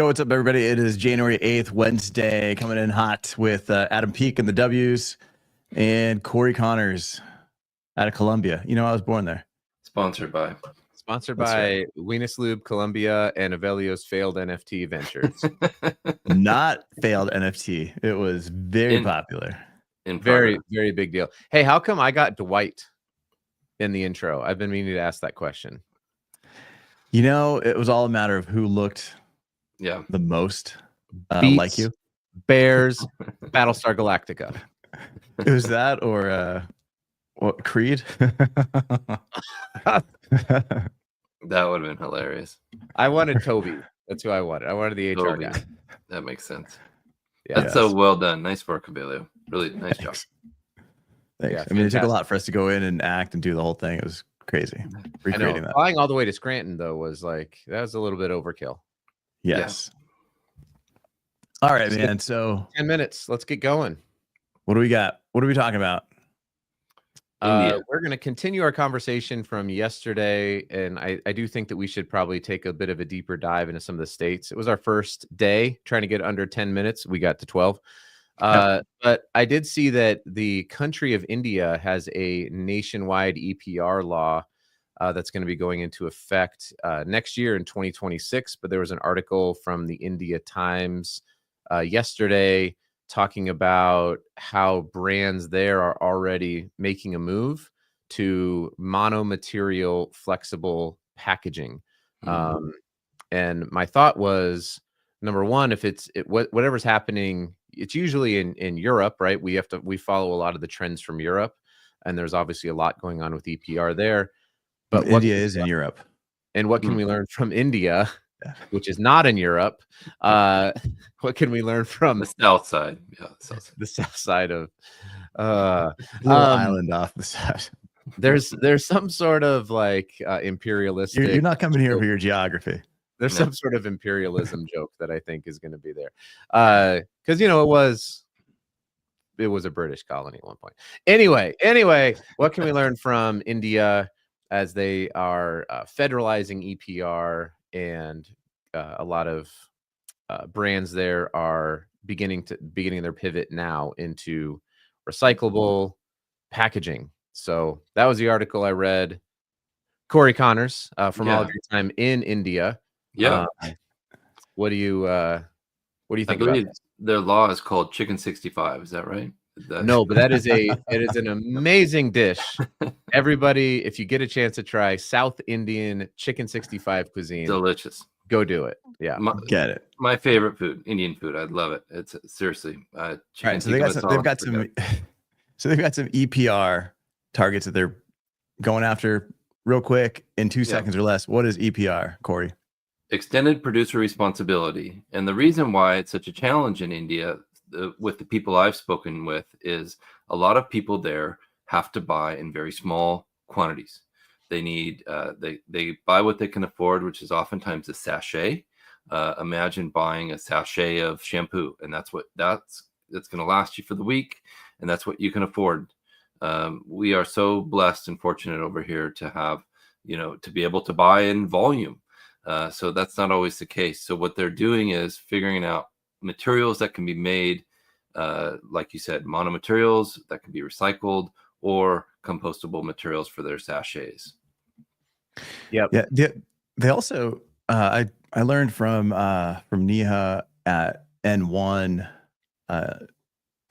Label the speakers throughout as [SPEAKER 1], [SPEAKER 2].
[SPEAKER 1] what's up, everybody? It is January 8th, Wednesday, coming in hot with Adam Peake and the W's and Corey Connors out of Columbia. You know, I was born there.
[SPEAKER 2] Sponsored by
[SPEAKER 3] Venus Lube, Columbia, and Avelio's failed NFT ventures.
[SPEAKER 1] Not failed NFT. It was very popular.
[SPEAKER 3] Very big deal. Hey, how come I got Dwight in the intro? I've been meaning to ask that question.
[SPEAKER 1] You know, it was all a matter of who looked the most like you.
[SPEAKER 3] Bears, Battlestar Galactica.
[SPEAKER 1] It was that or what, Creed?
[SPEAKER 2] That would have been hilarious.
[SPEAKER 3] I wanted Toby. That's who I wanted. I wanted the HR guy.
[SPEAKER 2] That makes sense.
[SPEAKER 3] Yeah,
[SPEAKER 2] that's so well done. Nice work, Abilio. Really nice job.
[SPEAKER 1] Thanks. Yeah, I mean, it took a lot for us to go in and act and do the whole thing. It was crazy.
[SPEAKER 3] Recreating that. Flying all the way to Scranton, though, was like, that was a little bit overkill.
[SPEAKER 1] Yes. Yeah. All right, man. So
[SPEAKER 3] 10 minutes. Let's get going.
[SPEAKER 1] What do we got? What are we talking about?
[SPEAKER 3] We're going to continue our conversation from yesterday, and I do think that we should probably take a bit of a deeper dive into some of the states. It was our first day trying to get under 10 minutes. We got to 12. But I did see that the country of India has a nationwide EPR law that's going to be going into effect next year in 2026. But there was an article from the India Times yesterday talking about how brands there are already making a move to monomaterial flexible packaging. And my thought was, number one, if whatever's happening, it's usually in Europe, right? We follow a lot of the trends from Europe, and there's obviously a lot going on with EPR there. But
[SPEAKER 1] India is in Europe.
[SPEAKER 3] And what can we learn from India, which is not in Europe? What can we learn from
[SPEAKER 2] the south side? Yeah,
[SPEAKER 3] the south side of
[SPEAKER 1] island off the side.
[SPEAKER 3] There's some sort of like imperialistic.
[SPEAKER 1] You're not coming here for your geography.
[SPEAKER 3] There's some sort of imperialism joke that I think is going to be there, because it was a British colony at one point. Anyway, what can we learn from India as they are federalizing EPR, and a lot of brands there are beginning their pivot now into recyclable packaging. So that was the article I read. Corey Connors from all of your time in India.
[SPEAKER 2] Yeah.
[SPEAKER 3] What do you think about this?
[SPEAKER 2] Their law is called Chicken 65. Is that right?
[SPEAKER 3] No, but it is an amazing dish. Everybody, if you get a chance to try South Indian Chicken 65 cuisine,
[SPEAKER 2] delicious.
[SPEAKER 3] Go do it. Yeah,
[SPEAKER 1] get it.
[SPEAKER 2] My favorite food, Indian food. I love it. It's seriously.
[SPEAKER 1] All right, so they've got some EPR targets that they're going after real quick in 2 seconds or less. What is EPR, Corey?
[SPEAKER 2] Extended producer responsibility. And the reason why it's such a challenge in India with the people I've spoken with is a lot of people there have to buy in very small quantities. They need they buy what they can afford, which is oftentimes a sachet. Imagine buying a sachet of shampoo, and that's going to last you for the week, and that's what you can afford. We are so blessed and fortunate over here to have, to be able to buy in volume. So that's not always the case. So what they're doing is figuring out materials that can be made, like you said, monomaterials that can be recycled or compostable materials for their sachets.
[SPEAKER 3] Yep.
[SPEAKER 1] Yeah. They also, I learned from Neha at N1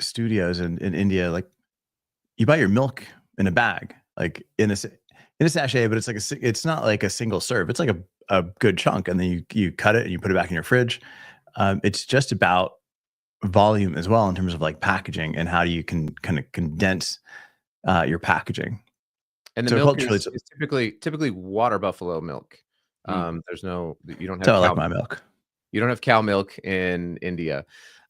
[SPEAKER 1] Studios in India, like you buy your milk in a bag, like in a sachet, but it's not like a single serve. It's like a good chunk, and then you cut it and you put it back in your fridge. It's just about volume as well in terms of like packaging and how you can kind of condense your packaging.
[SPEAKER 3] And the milk is typically water buffalo milk. There's you don't have
[SPEAKER 1] cow, like my milk.
[SPEAKER 3] You don't have cow milk in India.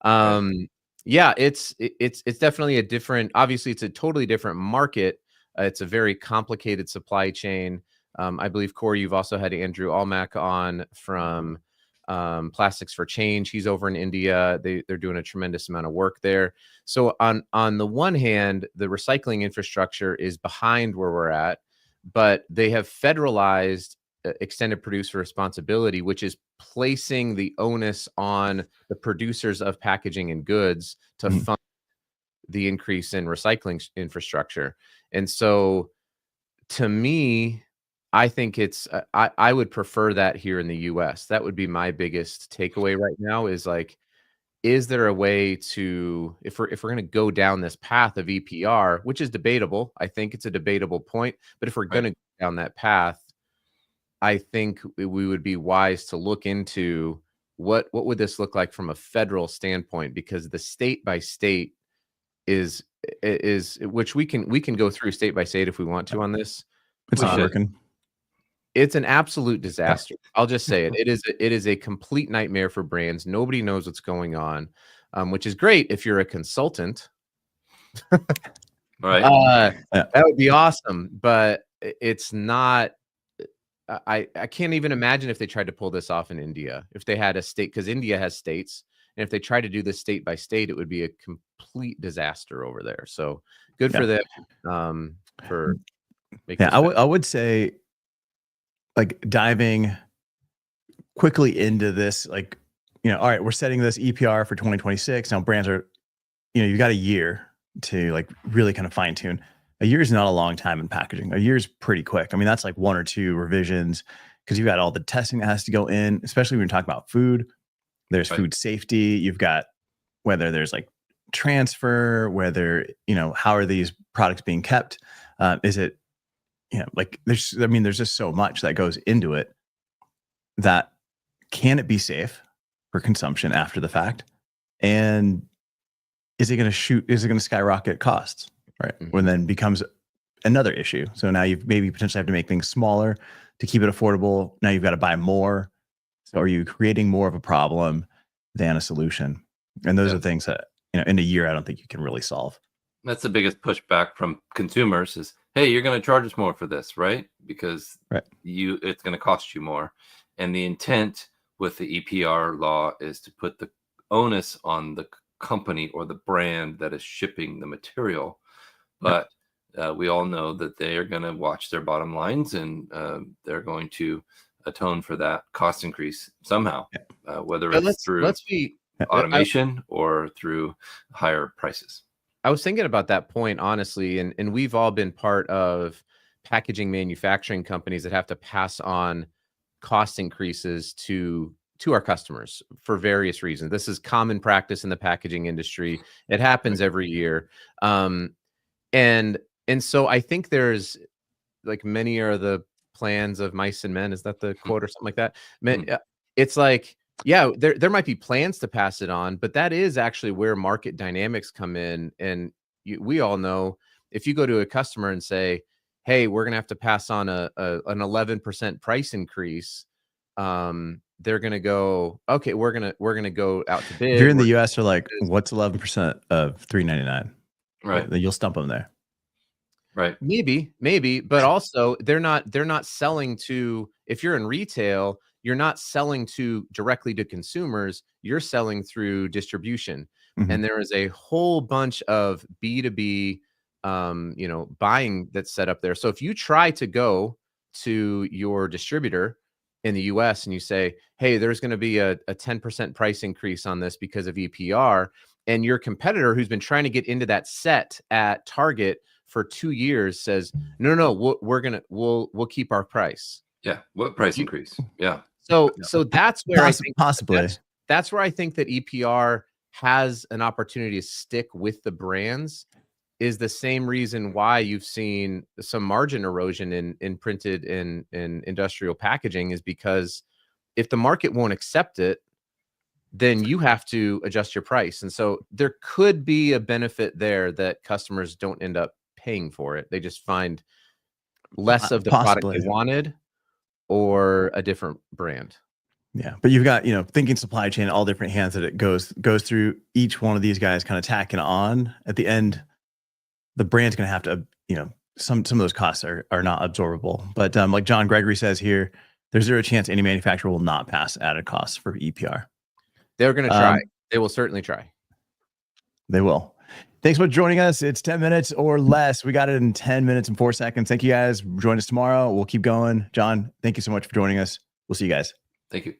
[SPEAKER 3] Yeah, it's definitely a different. Obviously, it's a totally different market. It's a very complicated supply chain. I believe, Corey, you've also had Andrew Almack on from Plastics for Change. He's over in India. They're doing a tremendous amount of work there. So on the one hand, the recycling infrastructure is behind where we're at, but they have federalized extended producer responsibility, which is placing the onus on the producers of packaging and goods to fund the increase in recycling infrastructure. And so to me, I think it's I would prefer that here in the US. That would be my biggest takeaway right now is like, is there a way to, if we're going to go down this path of EPR, which is debatable, I think it's a debatable point, but if we're going to go down that path, I think we would be wise to look into what would this look like from a federal standpoint, because the state by state is which we can go through state by state if we want to on this.
[SPEAKER 1] It's not working.
[SPEAKER 3] It's an absolute disaster. I'll just say it. It is a complete nightmare for brands. Nobody knows what's going on, which is great if you're a consultant.
[SPEAKER 2] Right.
[SPEAKER 3] That would be awesome, but it's not. I can't even imagine if they tried to pull this off in India, if they had a state, because India has states, and if they tried to do this state by state, it would be a complete disaster over there. So good for them. For making
[SPEAKER 1] I would say, like, diving quickly into this, like, all right, we're setting this EPR for 2026. Now brands are, you've got a year to like really kind of fine tune. A year is not a long time in packaging. A year is pretty quick. I mean, that's like 1 or 2 revisions because you've got all the testing that has to go in, especially when you're talking about food. There's food safety. You've got whether there's like transfer, whether, how are these products being kept? Is it, like there's just so much that goes into it that can it be safe for consumption after the fact? And is it going to skyrocket costs? Right. When then becomes another issue. So now you've maybe potentially have to make things smaller to keep it affordable. Now you've got to buy more. So are you creating more of a problem than a solution? And those are things that, in a year, I don't think you can really solve.
[SPEAKER 2] That's the biggest pushback from consumers is, hey, you're going to charge us more for this, right? Because it's going to cost you more. And the intent with the EPR law is to put the onus on the company or the brand that is shipping the material. But we all know that they are going to watch their bottom lines, and they're going to atone for that cost increase somehow, whether it's through automation or through higher prices.
[SPEAKER 3] I was thinking about that point, honestly, and we've all been part of packaging manufacturing companies that have to pass on cost increases to our customers for various reasons. This is common practice in the packaging industry. It happens every year. And so I think there's, like, many are the plans of mice and men. Is that the quote or something like that? It's like, there might be plans to pass it on, but that is actually where market dynamics come in. And we all know if you go to a customer and say, hey, we're going to have to pass on an 11% price increase, they're going to go, okay, we're going to go out to bid.
[SPEAKER 1] If you're in the US, they're like, what's 11% of $3.99?
[SPEAKER 2] Right.
[SPEAKER 1] Then you'll stump them there.
[SPEAKER 2] Right.
[SPEAKER 3] Maybe, but also they're not selling to, if you're in retail, you're not selling directly to consumers, you're selling through distribution. And there is a whole bunch of B2B, buying that's set up there. So if you try to go to your distributor in the US and you say, hey, there's going to be a 10% price increase on this because of EPR, and your competitor who's been trying to get into that set at Target for 2 years says, no, we'll keep our price.
[SPEAKER 2] Yeah. What price increase? Yeah.
[SPEAKER 3] So that's where I think
[SPEAKER 1] possibly
[SPEAKER 3] that's where I think that EPR has an opportunity to stick with the brands, is the same reason why you've seen some margin erosion in printed in industrial packaging, is because if the market won't accept it, then you have to adjust your price. And so there could be a benefit there that customers don't end up paying for it. They just find less of the product they wanted or a different brand.
[SPEAKER 1] Yeah. But you've got, thinking supply chain, all different hands that it goes through. Each one of these guys kind of tacking on. At the end, the brand's going to have to, some of those costs are not absorbable. But like John Gregory says here, there's zero chance any manufacturer will not pass added costs for EPR.
[SPEAKER 3] They're going to try. They will certainly try.
[SPEAKER 1] They will. Thanks for joining us. It's 10 minutes or less. We got it in 10 minutes and 4 seconds. Thank you guys. Join us tomorrow. We'll keep going. John, thank you so much for joining us. We'll see you guys.
[SPEAKER 2] Thank you.